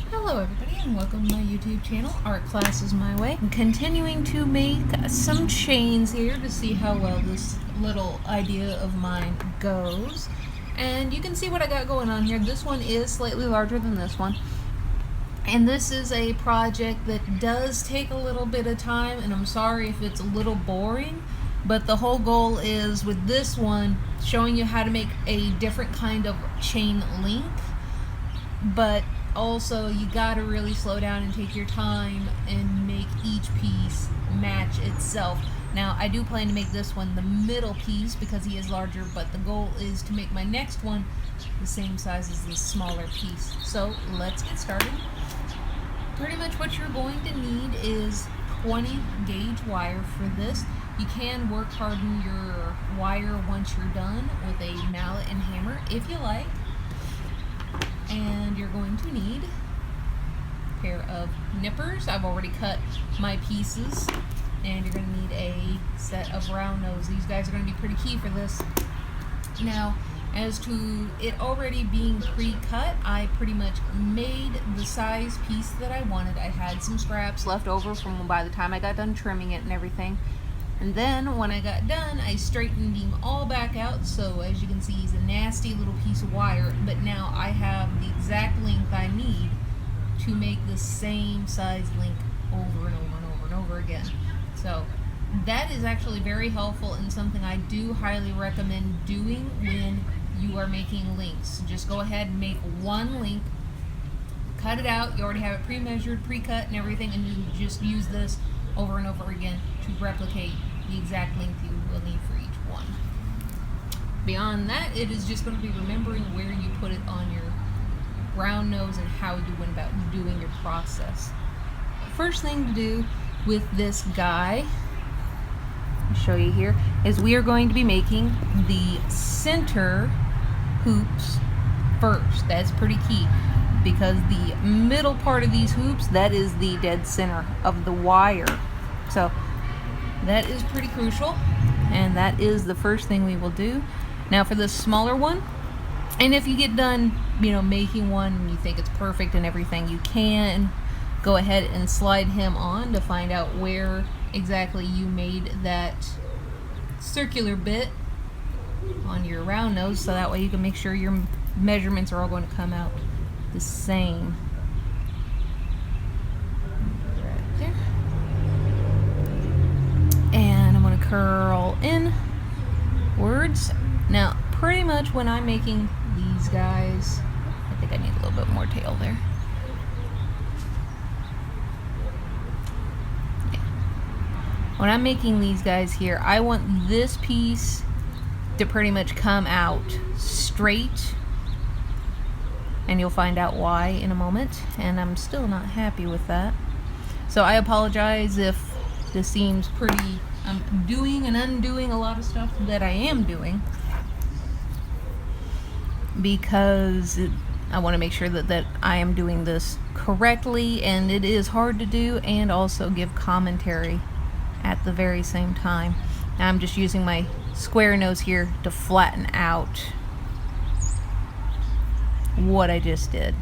Hello everybody and welcome to my YouTube channel, Art Classes My Way. I'm continuing to make some chains here to see how well this little idea of mine goes. And you can see what I got going on here. This one is slightly larger than this one. And this is a project that does take a little bit of time, and I'm sorry if it's a little boring, but the whole goal is with this one showing you how to make a different kind of chain link, but also you gotta really slow down and take your time and make each piece match itself. Now I do plan to make this one the middle piece because he is larger, but the goal is to make my next one the same size as this smaller piece. So let's get started. Pretty much what you're going to need is 20 gauge wire for this. You can work harden your wire once you're done with a mallet and hammer if you like. And you're going to need a pair of nippers. I've already cut my pieces. And you're going to need a set of round nose. These guys are going to be pretty key for this. Now, as to it already being pre-cut, I pretty much made the size piece that I wanted. I had some scraps left over from by the time I got done trimming it and everything. And then when I got done, I straightened him all back out. So as you can see, he's a nasty little piece of wire. But now I have the exact length I need to make the same size link over and over and over and over again. So that is actually very helpful and something I do highly recommend doing when you are making links. Just go ahead and make one link, cut it out. You already have it pre-measured, pre-cut and everything, and you just use this over and over again to replicate the exact length you will need for each one. Beyond that, it is just going to be remembering where you put it on your round nose and how you went about doing your process. First thing to do with this guy, I'll show you here, is we are going to be making the center hoops first. That's pretty key, because the middle part of these hoops, that is the dead center of the wire. So that is pretty crucial, and that is the first thing we will do. Now for this smaller one, and if you get done, making one and you think it's perfect and everything, you can go ahead and slide him on to find out where exactly you made that circular bit on your round nose, so that way you can make sure your measurements are all going to come out the same. Right there. And I'm going to curl in words. Now, pretty much when I'm making these guys, I think I need a little bit more tail there. Yeah. When I'm making these guys here, I want this piece to pretty much come out straight, and you'll find out why in a moment, and I'm still not happy with that. So I apologize if this seems pretty, I'm doing and undoing a lot of stuff that I am doing, because I want to make sure that I am doing this correctly, and it is hard to do and also give commentary at the very same time. Now I'm just using my square nose here to flatten out what I just did.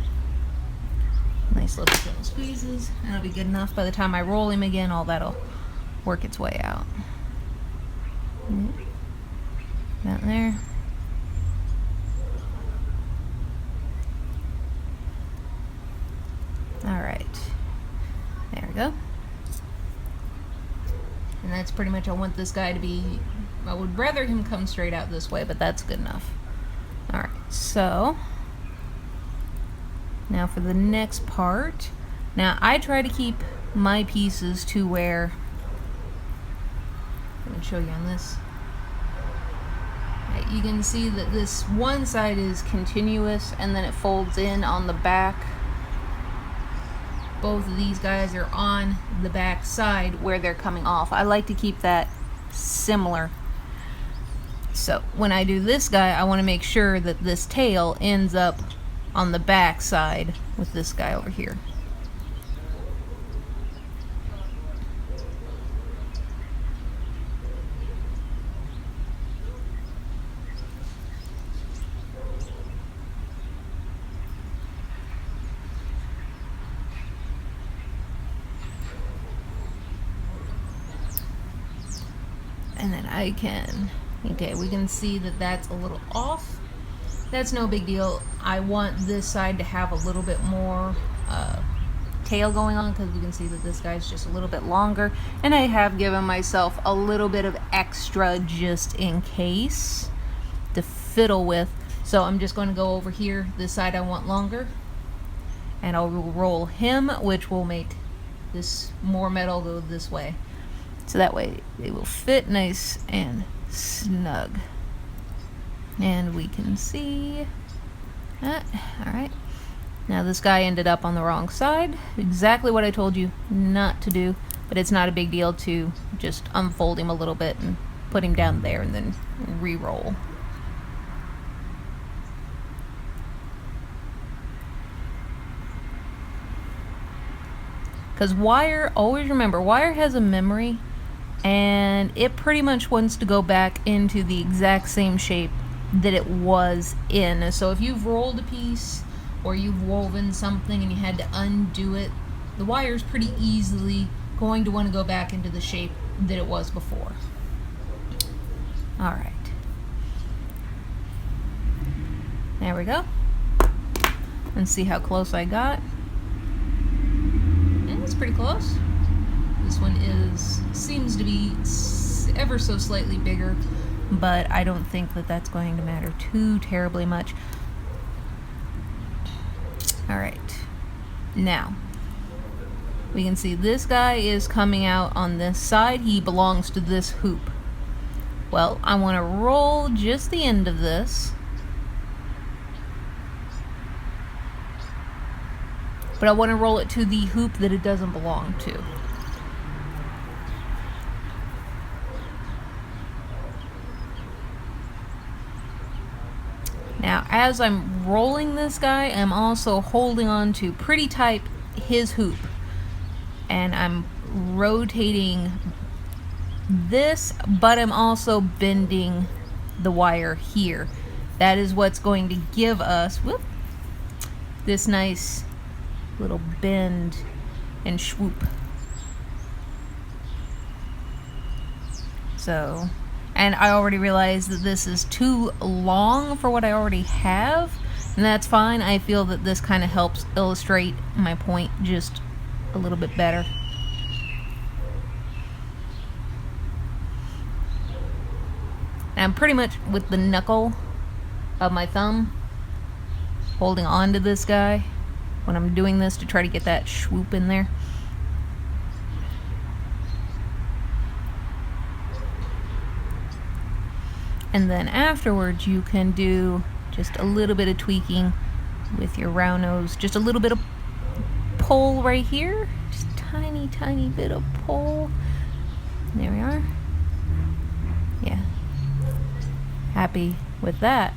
Nice little gentle squeezes, and it'll be good enough. By the time I roll him again, all that'll work its way out. That there. Alright, there we go. And that's pretty much, I want this guy to be, I would rather him come straight out this way, but that's good enough. Alright, so now for the next part. Now I try to keep my pieces to where, I'm going to show you on this. Right, you can see that this one side is continuous and then it folds in on the back. Both of these guys are on the back side where they're coming off. I like to keep that similar. So when I do this guy, I want to make sure that this tail ends up on the back side with this guy over here. I can. Okay, we can see that that's a little off. That's no big deal. I want this side to have a little bit more tail going on, because we can see that this guy's just a little bit longer, and I have given myself a little bit of extra just in case to fiddle with. So I'm just going to go over here, this side I want longer, and I'll roll him, which will make this more metal go this way, so that way it will fit nice and snug. And we can see that. All right, now this guy ended up on the wrong side, exactly what I told you not to do, but it's not a big deal to just unfold him a little bit and put him down there and then re-roll. Because wire, always remember, wire has a memory, and it pretty much wants to go back into the exact same shape that it was in. So if you've rolled a piece or you've woven something and you had to undo it, the wire's pretty easily going to want to go back into the shape that it was before. All right. There we go. Let's see how close I got. And it's pretty close. This one seems to be ever so slightly bigger, but I don't think that that's going to matter too terribly much. All right, now we can see this guy is coming out on this side. He belongs to this hoop. Well, I want to roll just the end of this, but I want to roll it to the hoop that it doesn't belong to. Now, as I'm rolling this guy, I'm also holding on to pretty tight his hoop, and I'm rotating this, but I'm also bending the wire here. That is what's going to give us this nice little bend and swoop. So, and I already realized that this is too long for what I already have, and that's fine. I feel that this kind of helps illustrate my point just a little bit better. And I'm pretty much with the knuckle of my thumb holding on to this guy when I'm doing this to try to get that swoop in there. And then afterwards you can do just a little bit of tweaking with your round nose. Just a little bit of pull right here. Just tiny, tiny bit of pull. There we are. Yeah. Happy with that.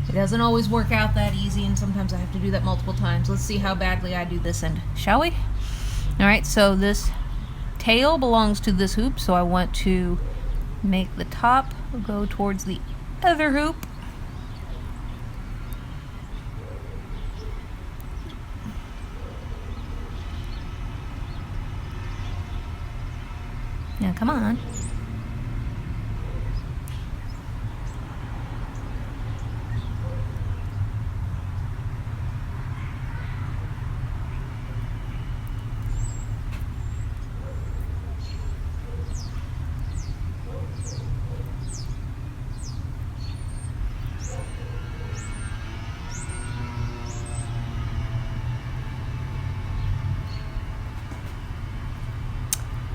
It doesn't always work out that easy, and sometimes I have to do that multiple times. Let's see how badly I do this end, shall we? Alright, so this tail belongs to this hoop, so I want to make the top go towards the other hoop. Now come on.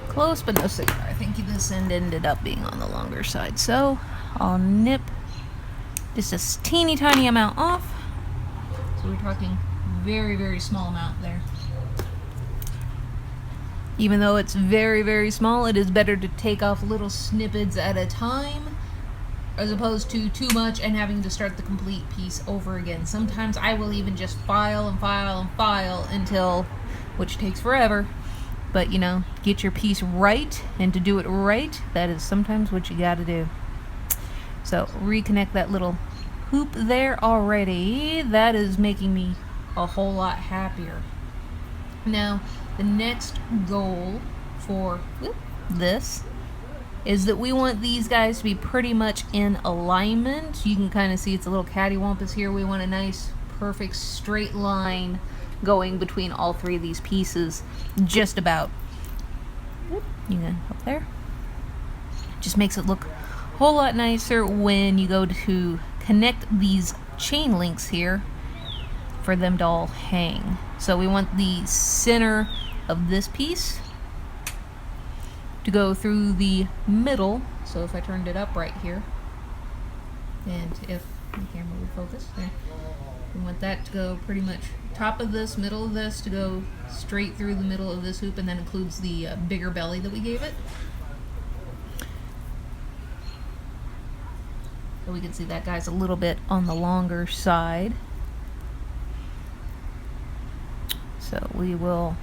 Close, but no cigar. I think this end ended up being on the longer side, so I'll nip just a teeny tiny amount off. So we're talking very, very small amount there. Even though it's very, very small, it is better to take off little snippets at a time as opposed to too much and having to start the complete piece over again. Sometimes I will even just file and file and file until, which takes forever. But, you know, get your piece right, and to do it right, that is sometimes what you gotta do. So, reconnect that little hoop there already. That is making me a whole lot happier. Now, the next goal for this is that we want these guys to be pretty much in alignment. You can kind of see it's a little cattywampus here. We want a nice, perfect straight line going between all three of these pieces, just about. You can up there. Just makes it look a whole lot nicer when you go to connect these chain links here for them to all hang. So we want the center of this piece to go through the middle. So if I turned it up right here, and if the camera would focus there, we want that to go pretty much top of this, middle of this, to go straight through the middle of this hoop, and then includes the bigger belly that we gave it. So we can see that guy's a little bit on the longer side. So we will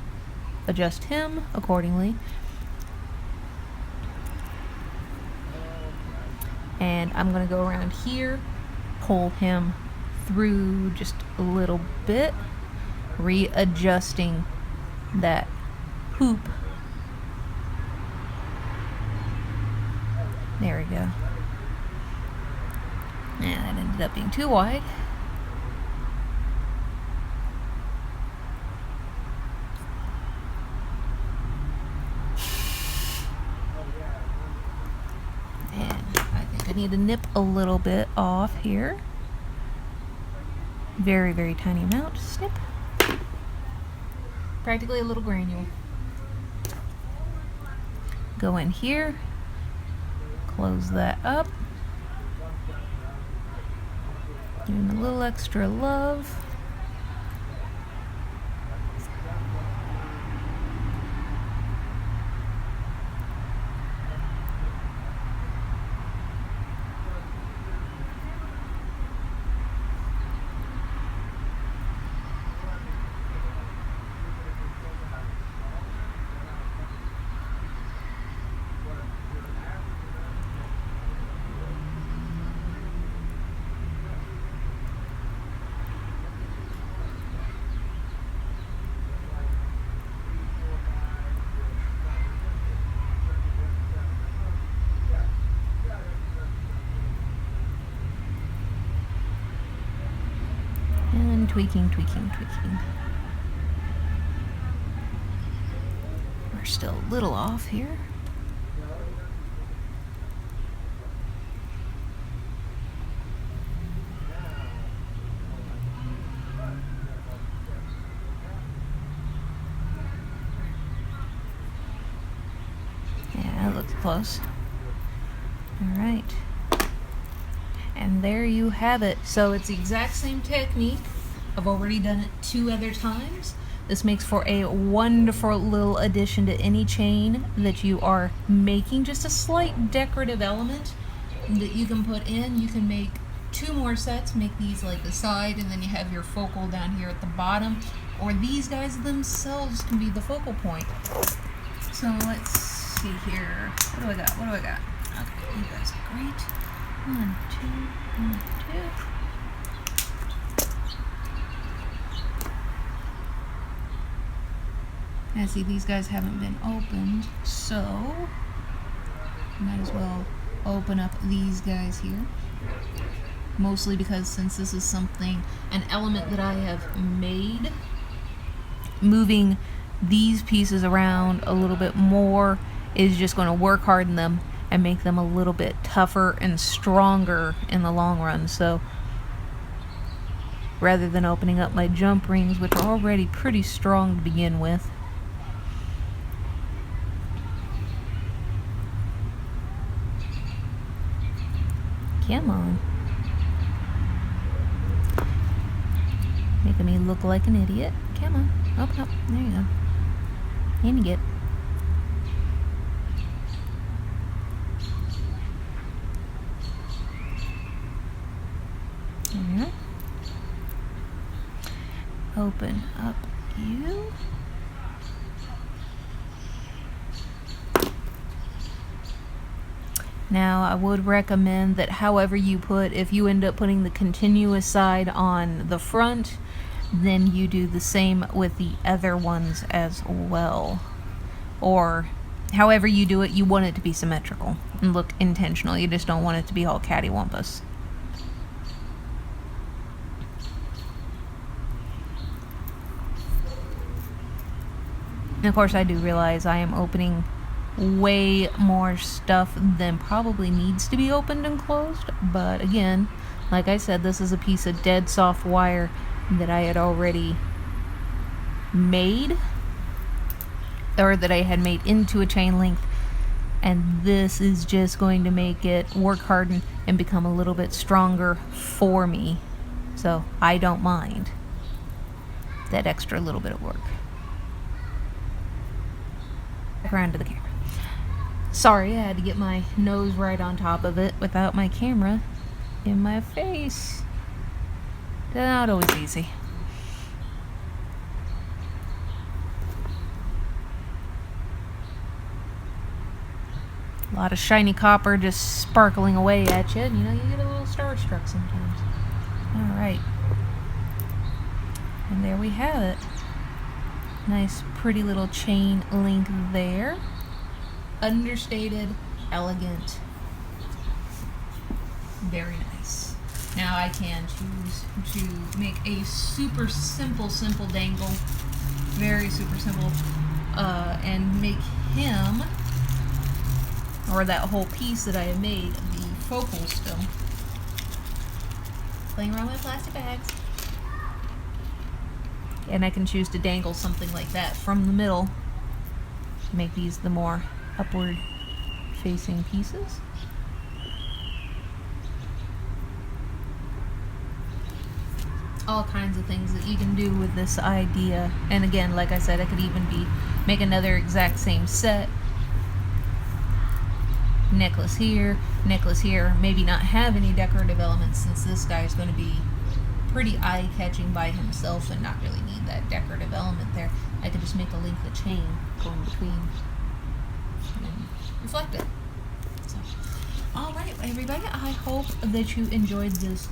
adjust him accordingly. And I'm going to go around here, pull him through just a little bit, readjusting that hoop. There we go. And that ended up being too wide. I need to nip a little bit off here. Very, very tiny amount. Snip. Practically a little granule. Go in here. Close that up. Doing a little extra love. And tweaking, tweaking, tweaking. We're still a little off here. Yeah, that looks close. All right. And there you have it. So it's the exact same technique. I've already done it 2 other times. This makes for a wonderful little addition to any chain that you are making. Just a slight decorative element that you can put in. You can make 2 more sets, make these like the side, and then you have your focal down here at the bottom. Or these guys themselves can be the focal point. So let's see here. What do I got? What do I got? Okay, you guys are great. 1, 2, 1, 2. And see, these guys haven't been opened, so might as well open up these guys here. Mostly because since this is an element that I have made, moving these pieces around a little bit more is just going to work harden them and make them a little bit tougher and stronger in the long run. So rather than opening up my jump rings, which are already pretty strong to begin with, come on. Making me look like an idiot. Come on. Open up. There you go. And you get. There. Open up you. Now, I would recommend that however you put, if you end up putting the continuous side on the front, then you do the same with the other ones as well. Or however you do it, you want it to be symmetrical and look intentional. You just don't want it to be all cattywampus. And of course, I do realize I am opening way more stuff than probably needs to be opened and closed. But again, like I said, this is a piece of dead soft wire that I had already made, or that I had made into a chain link. And this is just going to make it work harden and become a little bit stronger for me. So I don't mind that extra little bit of work. Back around to the camera. Sorry, I had to get my nose right on top of it without my camera in my face. Not always easy. A lot of shiny copper just sparkling away at you. And, you know, you get a little starstruck sometimes. Alright. And there we have it. Nice, pretty little chain link there. Understated, elegant. Very nice. Now I can choose to make a super simple dangle. Very super simple. And make him, or that whole piece that I have made, the focal still. Playing around with plastic bags. And I can choose to dangle something like that from the middle to make these the more upward facing pieces. All kinds of things that you can do with this idea. And again, like I said, I could even make another exact same set. Necklace here, maybe not have any decorative elements, since this guy is going to be pretty eye-catching by himself and not really need that decorative element there. I could just make a length of chain going between and reflect it. So, alright everybody, I hope that you enjoyed this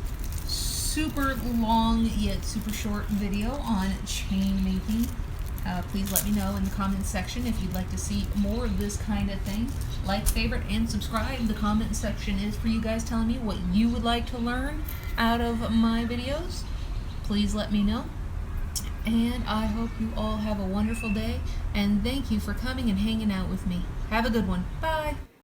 super long yet super short video on chain making. Please let me know in the comments section if you'd like to see more of this kind of thing. Like, favorite, and subscribe. The comment section is for you guys telling me what you would like to learn out of my videos. Please let me know. And I hope you all have a wonderful day. And thank you for coming and hanging out with me. Have a good one. Bye.